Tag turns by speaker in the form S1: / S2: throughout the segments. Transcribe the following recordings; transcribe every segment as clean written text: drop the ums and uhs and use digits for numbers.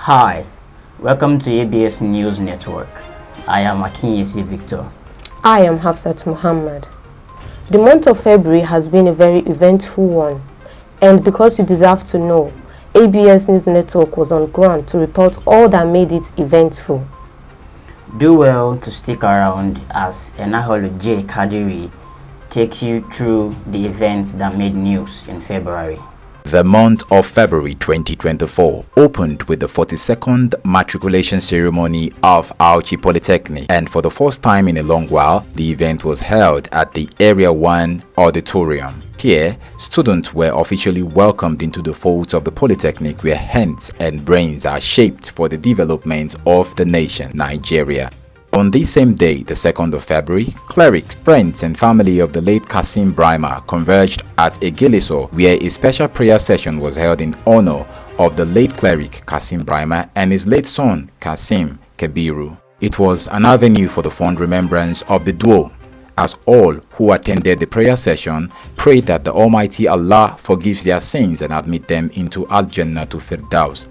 S1: Hi, welcome to ABS News Network. I am Akinyesi Victor.
S2: I am Hafsat Muhammad. The month of February has been a very eventful one, and because you deserve to know, ABS News Network was on ground to report all that made it eventful.
S1: Do well to stick around as Enaholo J. Kadiri takes you through the events that made news in February.
S3: The month of February 2024 opened with the 42nd matriculation ceremony of Auchi Polytechnic, and for the first time in a long while, the event was held at the Area 1 Auditorium. Here, students were officially welcomed into the folds of the Polytechnic where heads and brains are shaped for the development of the nation, Nigeria. On this same day, the 2nd of February, clerics, friends and family of the late Kasim Brima converged at Egeliso, where a special prayer session was held in honor of the late cleric Kasim Brima and his late son Kasim Kebiru. It was an avenue for the fond remembrance of the duo, as all who attended the prayer session prayed that the Almighty Allah forgives their sins and admit them into Al-Jannah to Firdaus.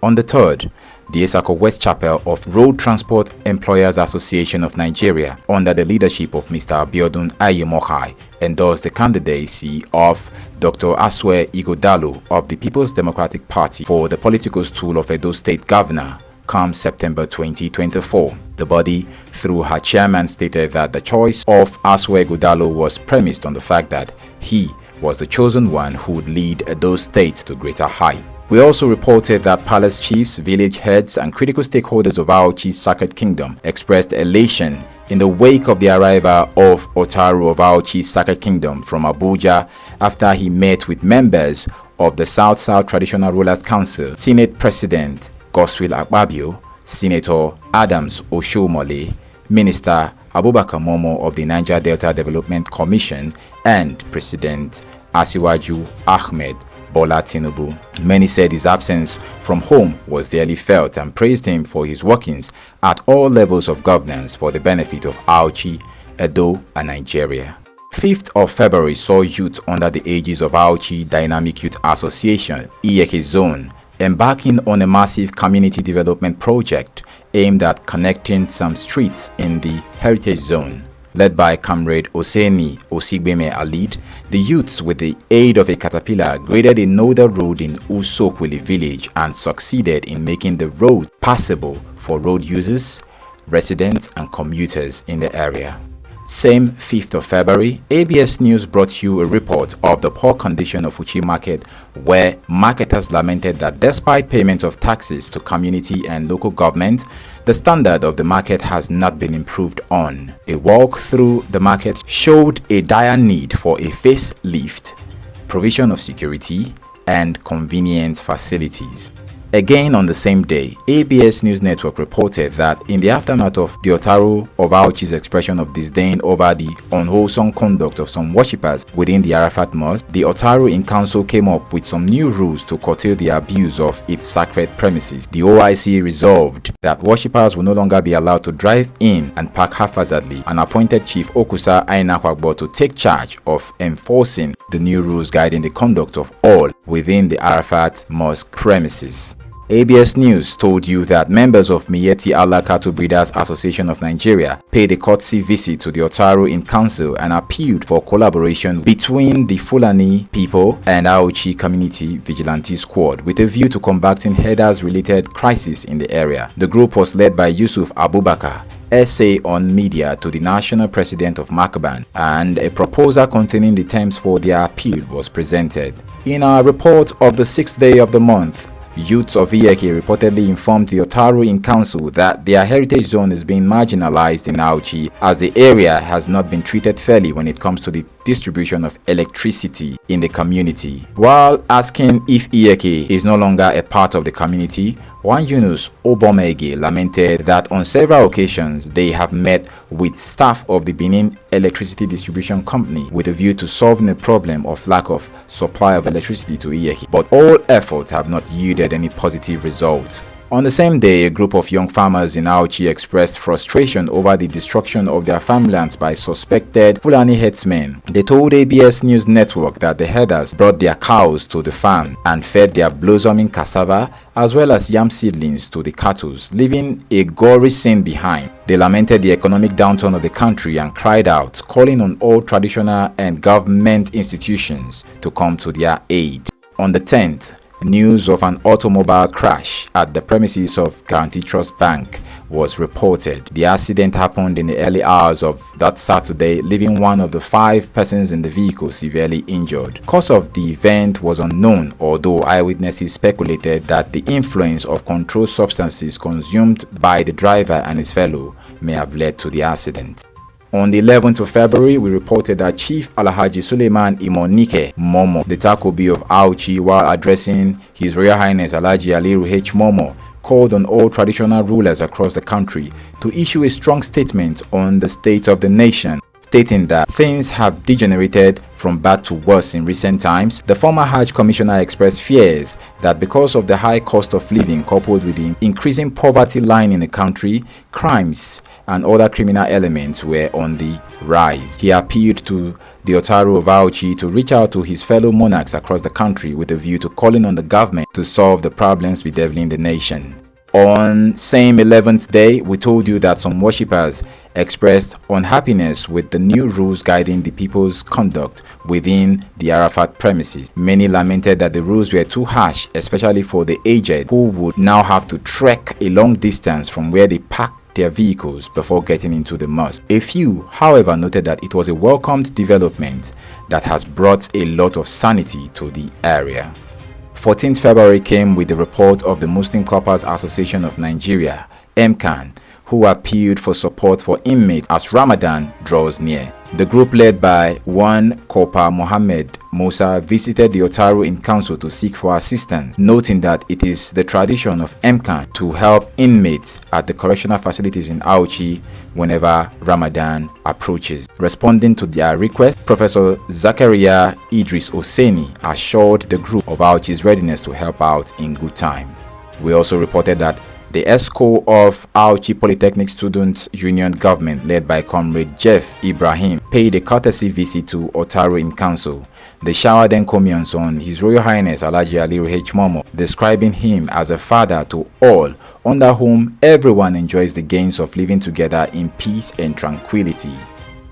S3: On the 3rd, the Esako West Chapel of Road Transport Employers Association of Nigeria, under the leadership of Mr. Abiodun Ayemohai, endorsed the candidacy of Dr. Aswe Ighodalo of the People's Democratic Party for the political stool of Edo State Governor come September 2024. The body, through her chairman, stated that the choice of Aswe Ighodalo was premised on the fact that he was the chosen one who would lead Edo State to greater heights. We also reported that palace chiefs, village heads, and critical stakeholders of Auchi's Sacred Kingdom expressed elation in the wake of the arrival of Otaru of Auchi's Sacred Kingdom from Abuja after he met with members of the South-South Traditional Rulers Council, Senate President Godswill Akpabio, Senator Adams Oshomole, Minister Abubakar Momo of the Niger Delta Development Commission, and President Asiwaju Ahmed Bola Tinubu. Many said his absence from home was dearly felt and praised him for his workings at all levels of governance for the benefit of Auchi, Edo, and Nigeria. 5th of February saw youth under the aegis of Auchi Dynamic Youth Association, Iyeke Zone, embarking on a massive community development project aimed at connecting some streets in the Heritage Zone. Led by Comrade Oseni Osigbeme Alid, the youths, with the aid of a caterpillar, graded a nodal road in Usokwili village and succeeded in making the road passable for road users, residents and commuters in the area. Same 5th of February, ABS News brought you a report of the poor condition of Uchi Market, where marketers lamented that despite payment of taxes to community and local government, the standard of the market has not been improved on. A walk through the market showed a dire need for a facelift, provision of security, and convenient facilities. Again on the same day, ABS News Network reported that in the aftermath of the Otaru of Auchi's expression of disdain over the unwholesome conduct of some worshippers within the Arafat Mosque, the Otaru in council came up with some new rules to curtail the abuse of its sacred premises. The OIC resolved that worshippers will no longer be allowed to drive in and park haphazardly, and appointed Chief Okusa Ainakwagbo to take charge of enforcing the new rules guiding the conduct of all within the Arafat Mosque premises. ABS News told you that members of Miyetti Allah Cattle Breeders Association of Nigeria paid a courtesy visit to the Otaru in council and appealed for collaboration between the Fulani people and Auchi Community Vigilante Squad with a view to combating herders-related crises in the area. The group was led by Yusuf Abubakar, essay on media, to the national president of Makaban, and a proposal containing the terms for their appeal was presented. In our report of the 6th day of the month, youths of Iyeke reportedly informed the Otaru in council that their heritage zone is being marginalized in Auchi as the area has not been treated fairly when it comes to the distribution of electricity in the community. While asking if Iyeke is no longer a part of the community, one Yunus Obomege lamented that on several occasions they have met with staff of the Benin Electricity Distribution Company with a view to solving the problem of lack of supply of electricity to Iyeke, but all efforts have not yielded any positive results. On the same day, a group of young farmers in Auchi expressed frustration over the destruction of their farmlands by suspected Fulani herdsmen. They told ABS News Network that the herders brought their cows to the farm and fed their blossoming cassava as well as yam seedlings to the cattle, leaving a gory scene behind. They lamented the economic downturn of the country and cried out, calling on all traditional and government institutions to come to their aid. On the 10th, news of an automobile crash at the premises of Guaranty Trust Bank was reported. The accident happened in the early hours of that Saturday, leaving one of the 5 persons in the vehicle severely injured. Cause of the event was unknown, although eyewitnesses speculated that the influence of controlled substances consumed by the driver and his fellow may have led to the accident. On the 11th of February, we reported that Chief Alhaji Suleiman Imonike Momo, the Takobi of Auchi, while addressing His Royal Highness Alhaji Aliru H. Momo, called on all traditional rulers across the country to issue a strong statement on the state of the nation, stating that things have degenerated from bad to worse in recent times. The former Hajj Commissioner expressed fears that because of the high cost of living coupled with the increasing poverty line in the country, crimes and other criminal elements were on the rise. He appealed to the Otaru of Auchi to reach out to his fellow monarchs across the country with a view to calling on the government to solve the problems bedeviling the nation. On same 11th day, we told you that some worshippers expressed unhappiness with the new rules guiding the people's conduct within the Arafat premises. Many lamented that the rules were too harsh, especially for the aged, who would now have to trek a long distance from where they parked their vehicles before getting into the mosque. A few, however, noted that it was a welcomed development that has brought a lot of sanity to the area. 14th February came with the report of the Muslim Corpers Association of Nigeria, MCAN, who appealed for support for inmates as Ramadan draws near. The group, led by one Corper Mohammed Musa, visited the Otaru in council to seek for assistance, noting that it is the tradition of MCAN to help inmates at the correctional facilities in Auchi whenever Ramadan approaches. Responding to their request, Professor Zakaria Idris Oseni assured the group of Auchi's readiness to help out in good time. We also reported that the ESCO of Auchi Polytechnic Students Union government, led by Comrade Jeff Ibrahim, paid a courtesy visit to Otaru in council. They showered encomiums on His Royal Highness Alhaji Aliru H. Momo, describing him as a father to all, under whom everyone enjoys the gains of living together in peace and tranquility.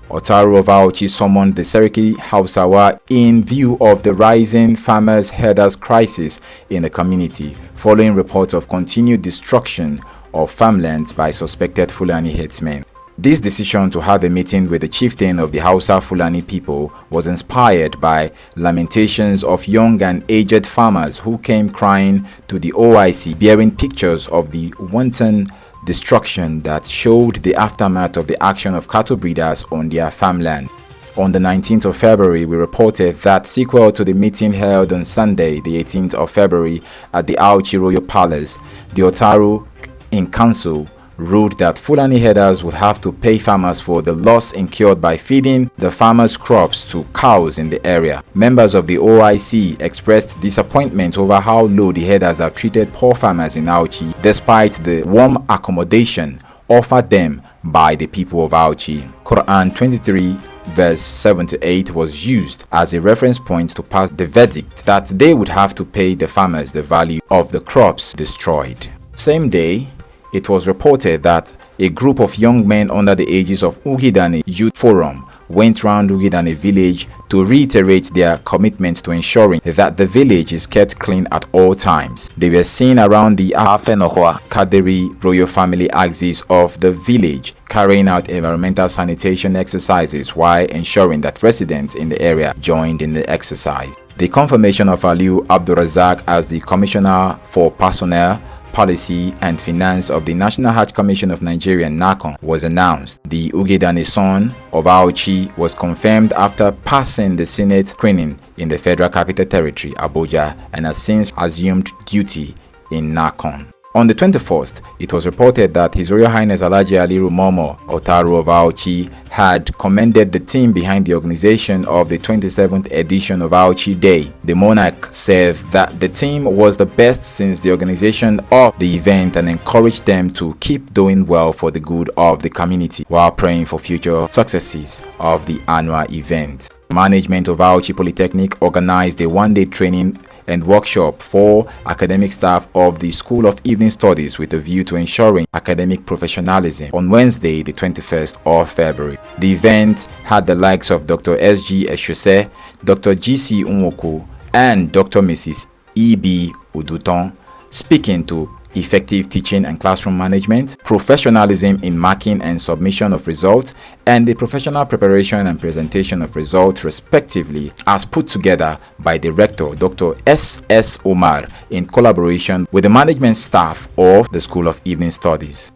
S3: Otaru of Auchi summoned the Seriki Hausawa in view of the rising farmers-herders crisis in the community, following reports of continued destruction of farmlands by suspected Fulani herdsmen. This decision to have a meeting with the chieftain of the Hausa Fulani people was inspired by lamentations of young and aged farmers who came crying to the OIC, bearing pictures of the wanton destruction that showed the aftermath of the action of cattle breeders on their farmland. On the 19th of February, we reported that sequel to the meeting held on Sunday, the 18th of February at the Auchi Royal Palace, the Otaru in council ruled that Fulani herders would have to pay farmers for the loss incurred by feeding the farmers' crops to cows in the area. Members of the OIC expressed disappointment over how low the herders have treated poor farmers in Auchi, despite the warm accommodation offered them by the people of Auchi. Quran 23 verse 7 to 8 was used as a reference point to pass the verdict that they would have to pay the farmers the value of the crops destroyed. Same day, it was reported that a group of young men under the aegis of Ugidane Youth Forum went round Ugidane village to reiterate their commitment to ensuring that the village is kept clean at all times. They were seen around the Afenohwa Kaderi royal family axis of the village, carrying out environmental sanitation exercises while ensuring that residents in the area joined in the exercise. The confirmation of Aliu Abdurazak as the Commissioner for Personnel, Policy and Finance of the National Hajj Commission of Nigeria, NACON, was announced. The Ugidane son of Auchi was confirmed after passing the Senate screening in the Federal Capital Territory, Abuja, and has since assumed duty in NACON. On the 21st, it was reported that His Royal Highness Alhaji Aliru Momo Otaru of Auchi had commended the team behind the organization of the 27th edition of Auchi Day. The monarch said that the team was the best since the organization of the event and encouraged them to keep doing well for the good of the community while praying for future successes of the annual event. Management of Auchi Polytechnic organized a one-day training and workshop for academic staff of the School of Evening Studies with a view to ensuring academic professionalism on Wednesday, the 21st of February. The event had the likes of Dr. S.G. Eshose, Dr. G.C. Unwoku, and Dr. Mrs. E.B. Uduton speaking to effective teaching and classroom management, professionalism in marking and submission of results, and the professional preparation and presentation of results respectively, as put together by the rector Dr. S.S. Omar in collaboration with the management staff of the School of Evening Studies.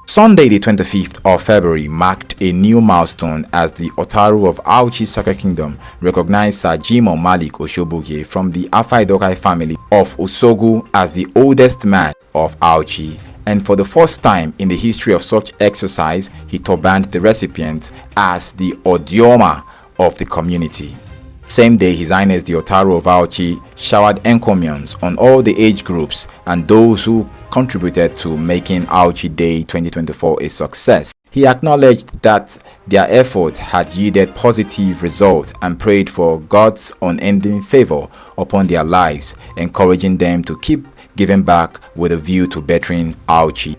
S3: Sunday the 25th of February marked a new milestone as the Otaru of Auchi Saka Kingdom recognized Sir Jimoh Malik Oshobuye from the Afaidokai family of Usogu as the oldest man of Auchi, and for the first time in the history of such exercise, he turbaned the recipient as the Odioma of the community. Same day, His Highness the Otaru of Auchi showered encomiums on all the age groups and those who contributed to making Auchi Day 2024 a success. He acknowledged that their efforts had yielded positive results and prayed for God's unending favor upon their lives, encouraging them to keep giving back with a view to bettering Auchi.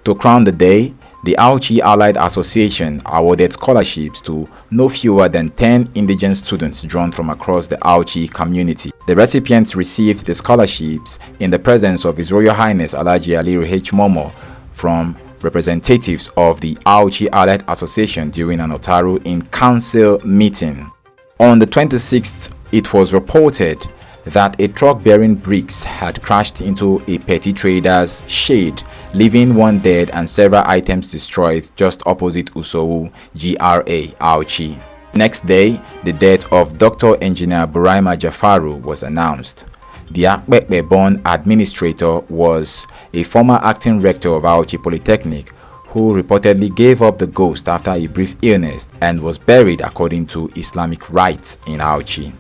S3: To crown the day, the Auchi Allied Association awarded scholarships to no fewer than 10 indigent students drawn from across the Auchi community. The recipients received the scholarships in the presence of His Royal Highness Alhaji Aliru H. Momo from representatives of the Auchi Allied Association during an Otaru in council meeting. On the 26th, it was reported that a truck bearing bricks had crashed into a petty trader's shade, leaving one dead and several items destroyed just opposite Usowu GRA Auchi. Next day, the death of Dr. Engineer Buraima Jafaru was announced. The Akpekpe-born administrator was a former acting rector of Auchi Polytechnic who reportedly gave up the ghost after a brief illness and was buried according to Islamic rites in Auchi.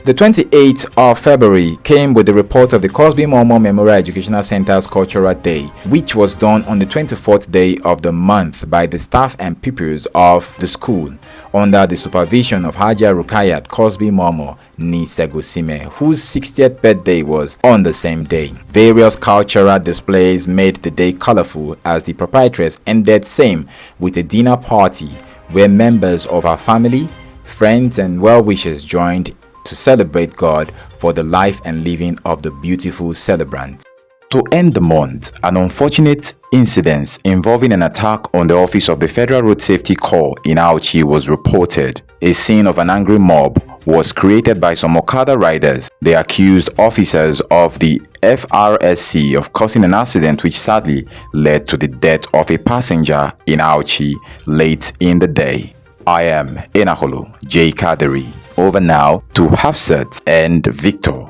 S3: The 28th of February came with the report of the Cosby Momo Memorial Educational Center's Cultural Day, which was done on the 24th day of the month by the staff and pupils of the school, under the supervision of Haja Rukayat Cosby Momo Nisegosime, whose 60th birthday was on the same day. Various cultural displays made the day colorful as the proprietress ended same with a dinner party where members of her family, friends and well-wishers joined to celebrate God for the life and living of the beautiful celebrant. To end the month, an unfortunate incident involving an attack on the office of the Federal Road Safety Corps in Auchi was reported. A scene of an angry mob was created by some Okada riders. They accused officers of the FRSC of causing an accident which sadly led to the death of a passenger in Auchi late in the day. I am Enaholo J. Kadiri. Over now to Hafsat and Victor.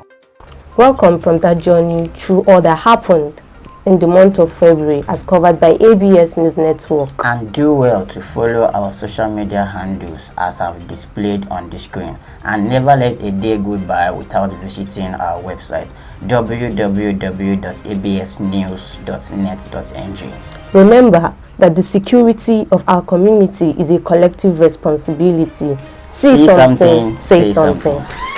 S2: Welcome from that journey through all that happened in the month of February as covered by ABS News Network.
S1: And do well to follow our social media handles as I've displayed on the screen. And never let a day go by without visiting our website www.absnews.net.ng.
S2: Remember that the security of our community is a collective responsibility. See something, say something.